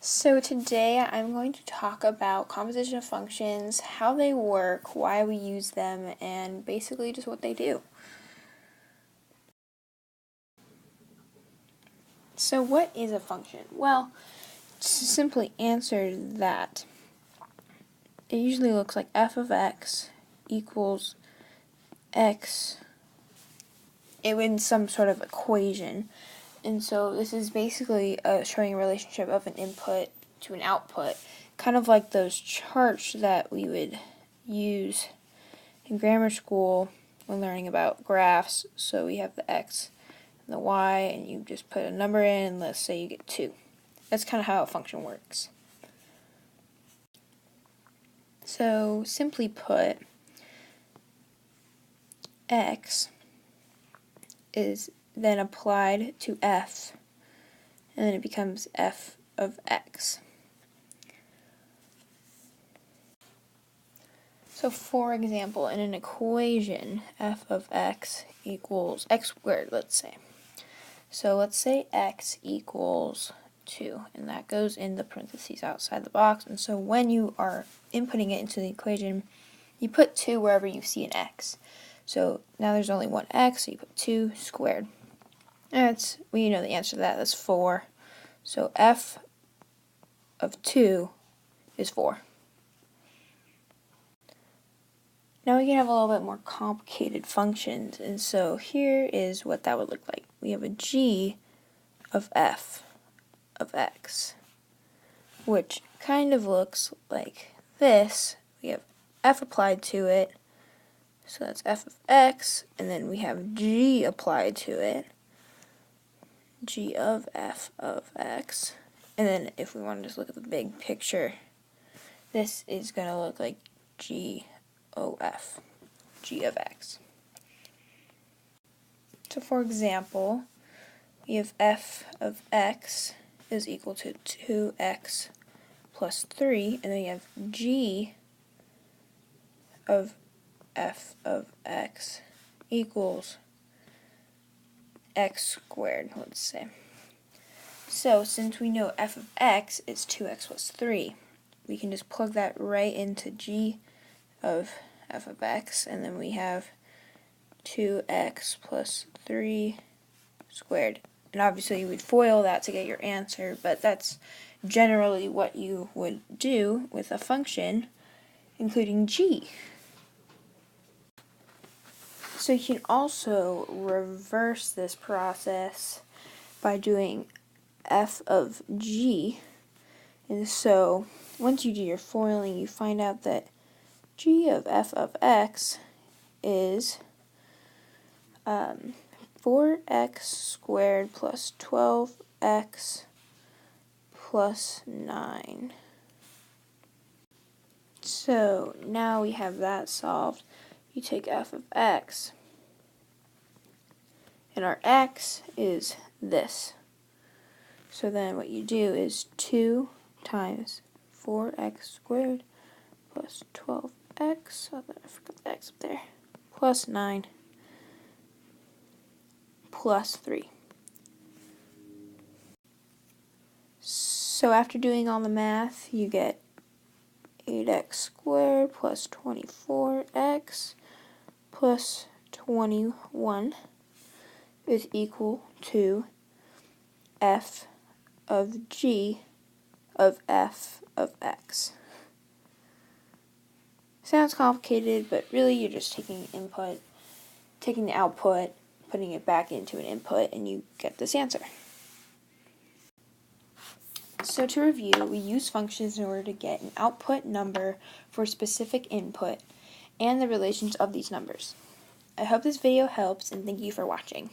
So today I'm going to talk about composition of functions, how they work, why we use them, and basically just what they do. So what is a function? Well, to simply answer that, it usually looks like f of x equals x in some sort of equation. And so this is basically showing a relationship of an input to an output, kind of like those charts that we would use in grammar school when learning about graphs. So we have the x and the y, and you just put a number in, and let's say you get 2. That's kind of how a function works. So simply put, x is then applied to f, and then it becomes f of x. So for example, in an equation, f of x equals x squared, let's say. So let's say x equals 2, and that goes in the parentheses outside the box. And so when you are inputting it into the equation, you put 2 wherever you see an x. So now there's only one x, so you put 2 squared. And you know the answer to that, that's 4. So f of 2 is 4. Now we can have a little bit more complicated functions, and so here is what that would look like. We have a g of f of x, which kind of looks like this. We have f applied to it, so that's f of x, and then we have g applied to it, g of f of x, and then if we want to just look at the big picture, this is going to look like g of x. So for example, we have f of x is equal to 2x plus 3, and then we have g of f of x equals x squared, let's say. So since we know f of x is 2x plus 3, we can just plug that right into g of f of x, and then we have 2x plus 3 squared. And obviously you would FOIL that to get your answer, but that's generally what you would do with a function, including g. So you can also reverse this process by doing f of g. And so once you do your FOILing, you find out that g of f of x is 4x squared plus 12x plus 9. So now we have that solved. You take f of x, and our x is this. So then what you do is 2 times 4x squared plus 12x, oh, I forgot the x up there, plus 9 plus 3. So after doing all the math, you get 8x squared plus 24x plus 21 is equal to f of g of f of x. Sounds complicated, but really you're just taking input, taking the output, putting it back into an input, and you get this answer. So to review, we use functions in order to get an output number for a specific input and the relations of these numbers. I hope this video helps, and thank you for watching.